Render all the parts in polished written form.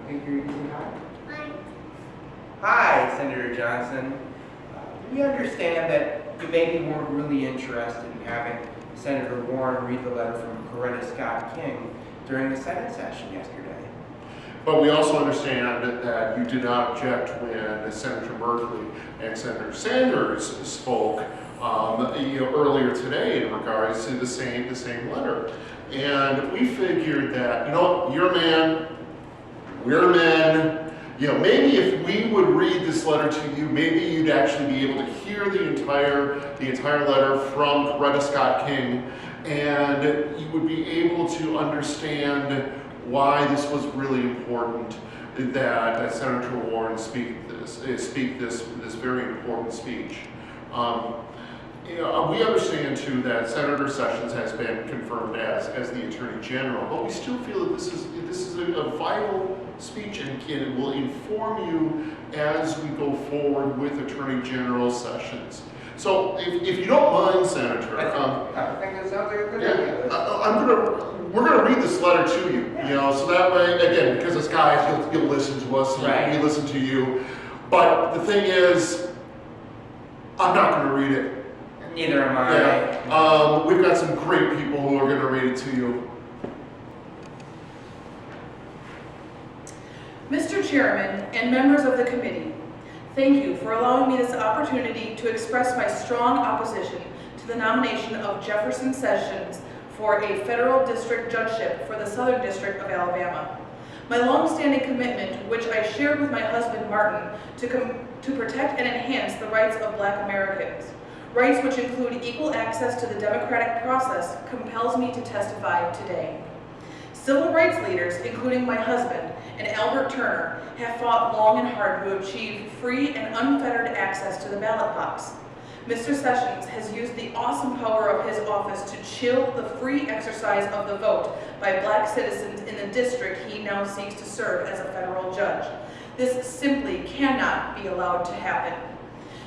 think you're using hi. Hi. Hi, Senator Johnson. We understand that you maybe weren't really interested in having Senator Warren read the letter from Coretta Scott King during the Senate session yesterday. But we also understand that you did not object when Senator Merkley and Senator Sanders spoke earlier today in regards to the same letter. And we figured that, you're a man, we're men. Maybe if we would read this letter to you, maybe you'd actually be able to hear the entire letter from Coretta Scott King, and you would be able to understand why this was really important that Senator Warren speak this very important speech. We understand too that Senator Sessions has been confirmed as the Attorney General, but we still feel that this is a vital speech and it will inform you as we go forward with Attorney General Sessions. So if you don't mind, Senator, I think that sounds like a good idea. we're gonna read this letter to you, so that way, again, because as guys, you'll listen to us, right. We listen to you. But the thing is, I'm not gonna read it. Neither am I. Yeah. We've got some great people who are gonna read it to you. Mr. Chairman and members of the committee, thank you for allowing me this opportunity to express my strong opposition to the nomination of Jefferson Sessions for a federal district judgeship for the Southern District of Alabama. My long-standing commitment, which I shared with my husband Martin, to protect and enhance the rights of Black Americans, rights which include equal access to the democratic process, compels me to testify today. Civil rights leaders, including my husband and Albert Turner, have fought long and hard to achieve free and unfettered access to the ballot box. Mr. Sessions has used the awesome power of his office to chill the free exercise of the vote by Black citizens in the district he now seeks to serve as a federal judge. This simply cannot be allowed to happen.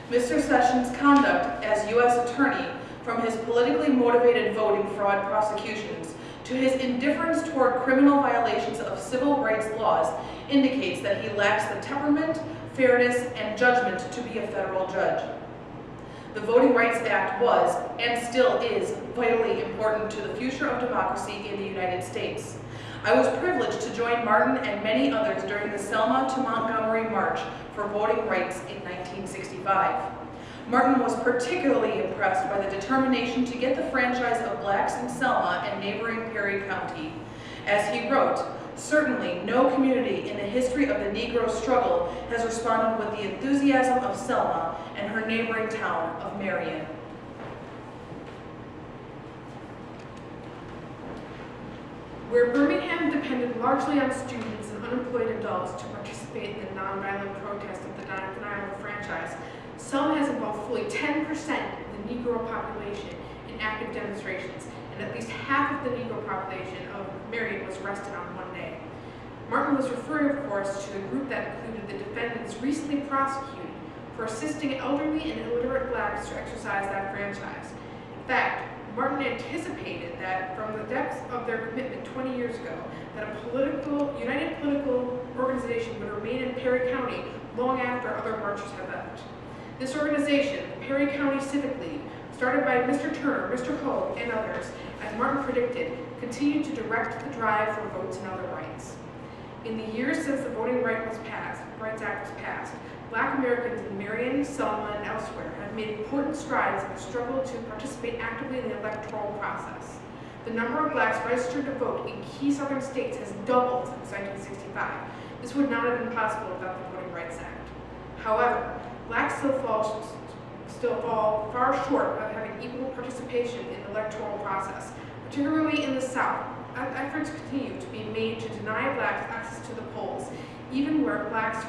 Mr. Sessions' conduct as U.S. Attorney, from his politically motivated voting fraud prosecutions to his indifference toward criminal violations of civil rights laws, indicates that he lacks the temperament, fairness, and judgment to be a federal judge. The Voting Rights Act was, and still is, vitally important to the future of democracy in the United States. I was privileged to join Martin and many others during the Selma to Montgomery March for voting rights in 1965. Martin was particularly impressed by the determination to get the franchise of Blacks in Selma and neighboring Perry County. As he wrote, certainly no community in the history of the Negro struggle has responded with the enthusiasm of Selma and her neighboring town of Marion. Where Birmingham depended largely on students and unemployed adults to participate in the nonviolent protest of the denial of franchise, Selma has involved fully 10% of the Negro population in active demonstrations, and at least half of the Negro population of Marion was arrested on one day. Martin was referring, of course, to the group that included the defendants recently prosecuted for assisting elderly and illiterate Blacks to exercise that franchise. In fact, Martin anticipated that from the depths of their commitment 20 years ago, that a united political organization would remain in Perry County long after other marchers had left. This organization, the Perry County Civic League, started by Mr. Turner, Mr. Hogue, and others, as Martin predicted, continued to direct the drive for votes and other rights. In the years since the Voting Rights Act was passed, Black Americans in Marion, Selma, and elsewhere have made important strides in the struggle to participate actively in the electoral process. The number of Blacks registered to vote in key southern states has doubled since 1965. This would not have been possible without the Voting Rights Act. However, Blacks still fall far short of having equal participation in the electoral process, particularly in the South. Efforts continue to be made to deny Blacks access to the polls, even where Blacks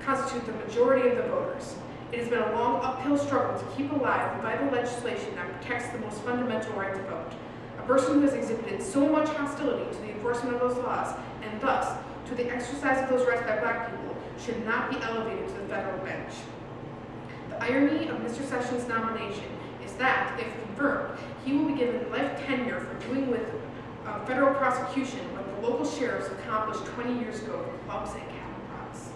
constitute the majority of the voters. It has been a long uphill struggle to keep alive the vital legislation that protects the most fundamental right to vote. A person who has exhibited so much hostility to the enforcement of those laws, and thus to the exercise of those rights by Black people, should not be elevated to the federal bench. The irony of Mr. Sessions' nomination is that, if confirmed, he will be given life tenure for doing with federal prosecution what the local sheriffs accomplished 20 years ago with clubs and cattle prods.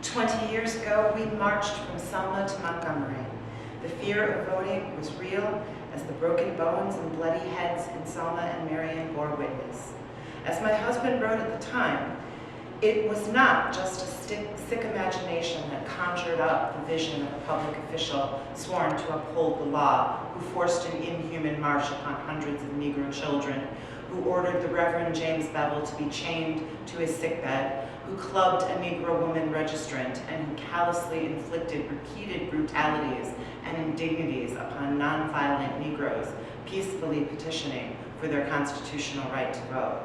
20 years ago, we marched from Selma to Montgomery. The fear of voting was real as the broken bones and bloody heads in Selma and Marion bore witness. As my husband wrote at the time, it was not just a sick imagination that conjured up the vision of a public official sworn to uphold the law, who forced an inhuman march upon hundreds of Negro children, who ordered the Reverend James Bevel to be chained to his sickbed, who clubbed a Negro woman registrant, and who callously inflicted repeated brutalities and indignities upon nonviolent Negroes peacefully petitioning for their constitutional right to vote.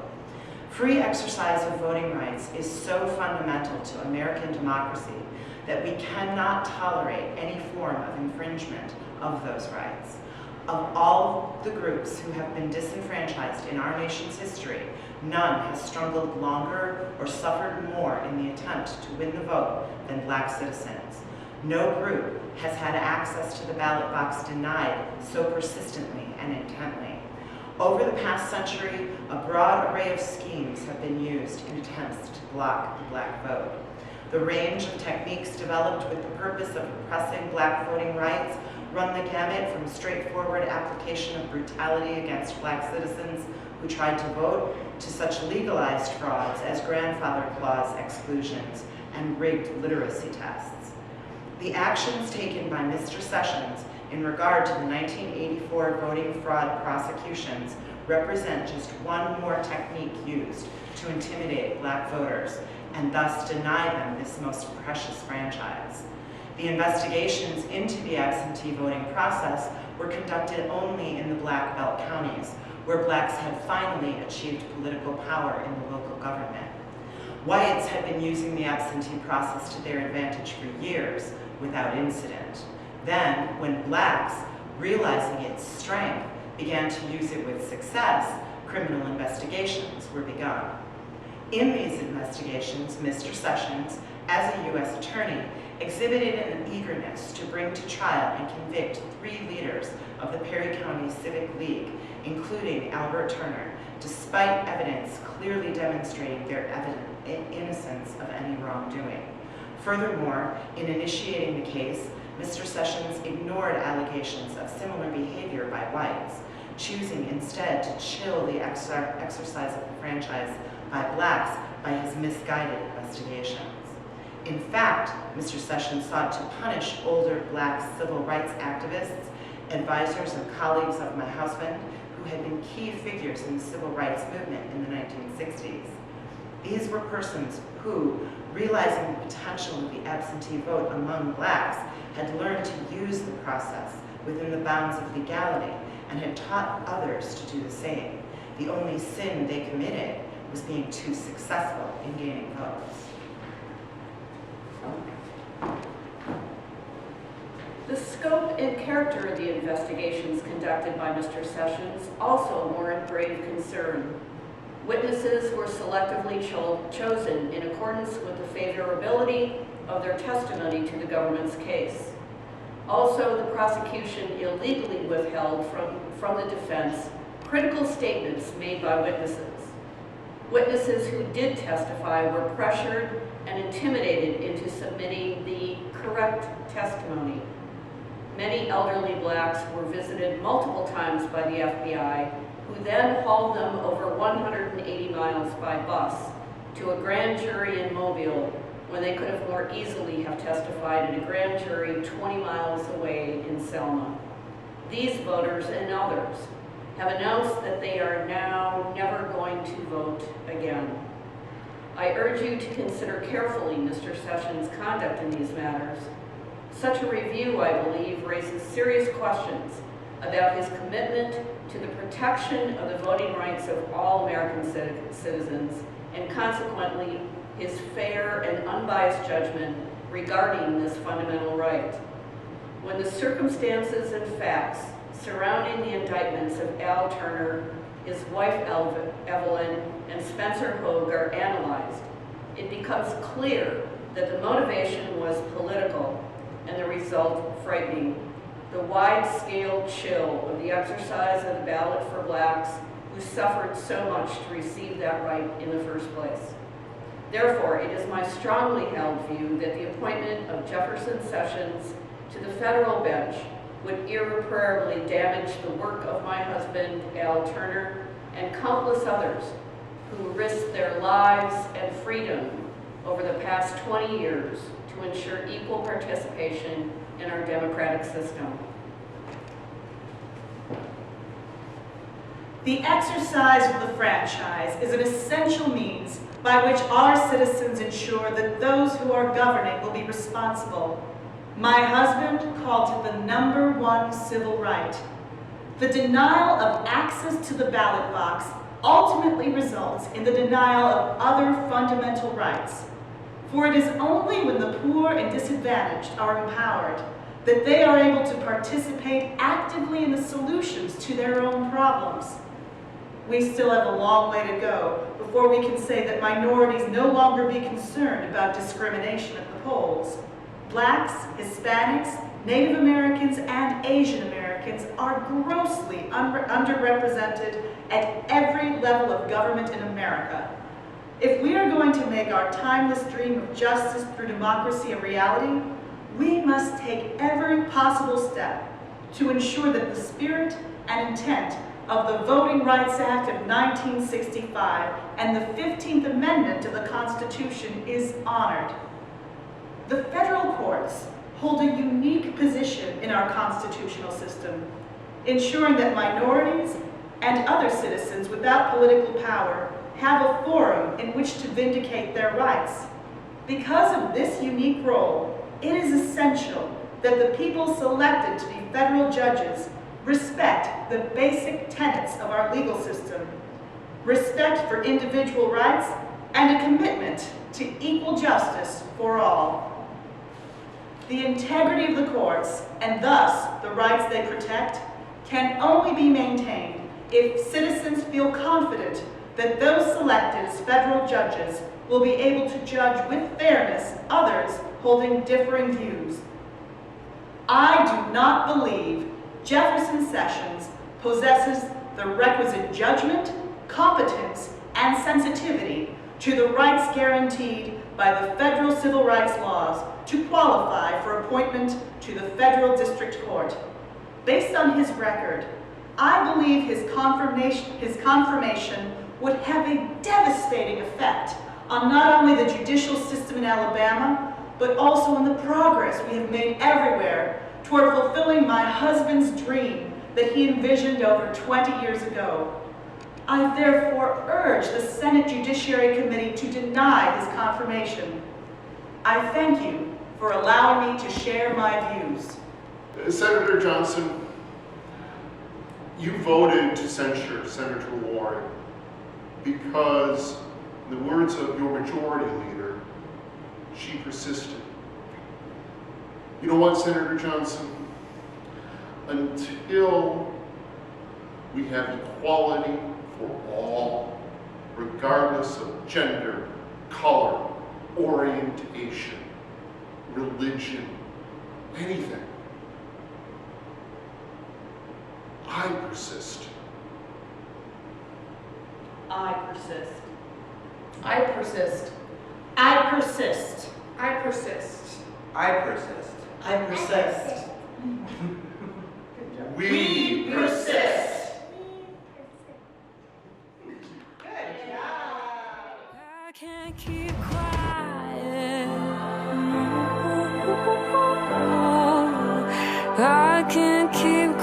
Free exercise of voting rights is so fundamental to American democracy that we cannot tolerate any form of infringement of those rights. Of all the groups who have been disenfranchised in our nation's history, none has struggled longer or suffered more in the attempt to win the vote than Black citizens. No group has had access to the ballot box denied so persistently and intently. Over the past century, a broad array of schemes have been used in attempts to block the Black vote. The range of techniques developed with the purpose of repressing Black voting rights run the gamut from straightforward application of brutality against Black citizens who tried to vote to such legalized frauds as grandfather clause exclusions and rigged literacy tests. The actions taken by Mr. Sessions in regard to the 1984 voting fraud prosecutions represent just one more technique used to intimidate Black voters and thus deny them this most precious franchise. The investigations into the absentee voting process were conducted only in the Black Belt counties, where Blacks had finally achieved political power in the local government. Whites had been using the absentee process to their advantage for years without incident. Then, when Blacks, realizing its strength, began to use it with success, criminal investigations were begun. In these investigations, Mr. Sessions, as a U.S. attorney, exhibited an eagerness to bring to trial and convict 3 leaders of the Perry County Civic League, including Albert Turner, despite evidence clearly demonstrating their innocence of any wrongdoing. Furthermore, in initiating the case, Mr. Sessions ignored allegations of similar behavior by whites, choosing instead to chill the exercise of the franchise by Blacks by his misguided investigations. In fact, Mr. Sessions sought to punish older Black civil rights activists, advisors and colleagues of my husband, who had been key figures in the civil rights movement in the 1960s. These were persons who, realizing the potential of the absentee vote among Blacks, had learned to use the process within the bounds of legality and had taught others to do the same. The only sin they committed was being too successful in gaining votes. The scope and character of the investigations conducted by Mr. Sessions also warrant grave concern. Witnesses were selectively chosen in accordance with the favorability of their testimony to the government's case. Also, the prosecution illegally withheld from the defense critical statements made by witnesses. Witnesses who did testify were pressured and intimidated into submitting the correct testimony. Many elderly Blacks were visited multiple times by the FBI, who then hauled them over 180 miles by bus to a grand jury in Mobile when they could have more easily have testified in a grand jury 20 miles away in Selma. These voters and others have announced that they are now never going to vote again. I urge you to consider carefully Mr. Sessions' conduct in these matters. Such a review, I believe, raises serious questions about his commitment to the protection of the voting rights of all American citizens, and consequently, his fair and unbiased judgment regarding this fundamental right. When the circumstances and facts surrounding the indictments of Al Turner, his wife Evelyn, and Spencer Hogue are analyzed, it becomes clear that the motivation was political and the result frightening. the wide-scale chill of the exercise of the ballot for blacks who suffered so much to receive that right in the first place. Therefore, it is my strongly held view that the appointment of Jefferson Sessions to the federal bench would irreparably damage the work of my husband, Al Turner, and countless others who risked their lives and freedom over the past 20 years to ensure equal participation in our democratic system. The exercise of the franchise is an essential means by which our citizens ensure that those who are governing will be responsible. My husband called it the #1 civil right. The denial of access to the ballot box ultimately results in the denial of other fundamental rights. For it is only when the poor and disadvantaged are empowered that they are able to participate actively in the solutions to their own problems. We still have a long way to go before we can say that minorities no longer be concerned about discrimination at the polls. Blacks, Hispanics, Native Americans, and Asian Americans are grossly underrepresented at every level of government in America. If we are going to make our timeless dream of justice through democracy a reality, we must take every possible step to ensure that the spirit and intent of the Voting Rights Act of 1965 and the 15th Amendment of the Constitution is honored. The federal courts hold a unique position in our constitutional system, ensuring that minorities and other citizens without political power have a forum in which to vindicate their rights. Because of this unique role, it is essential that the people selected to be federal judges respect the basic tenets of our legal system, respect for individual rights, and a commitment to equal justice for all. The integrity of the courts, and thus the rights they protect, can only be maintained if citizens feel confident that those selected as federal judges will be able to judge with fairness others holding differing views. I do not believe Jefferson Sessions possesses the requisite judgment, competence, and sensitivity to the rights guaranteed by the federal civil rights laws to qualify for appointment to the federal district court. Based on his record, I believe his confirmation would have a devastating effect on not only the judicial system in Alabama, but also on the progress we have made everywhere toward fulfilling my husband's dream that he envisioned over 20 years ago. I therefore urge the Senate Judiciary Committee to deny his confirmation. I thank you for allowing me to share my views. Senator Johnson, you voted to censure Senator Warren because, in the words of your majority leader, she persisted. You know what, Senator Johnson? Until we have equality for all, regardless of gender, color, orientation, religion, anything, I persist. I persist. I persist. I persist. I persist. I persist. I persist. We persist. Good job. I can't keep quiet. I can't keep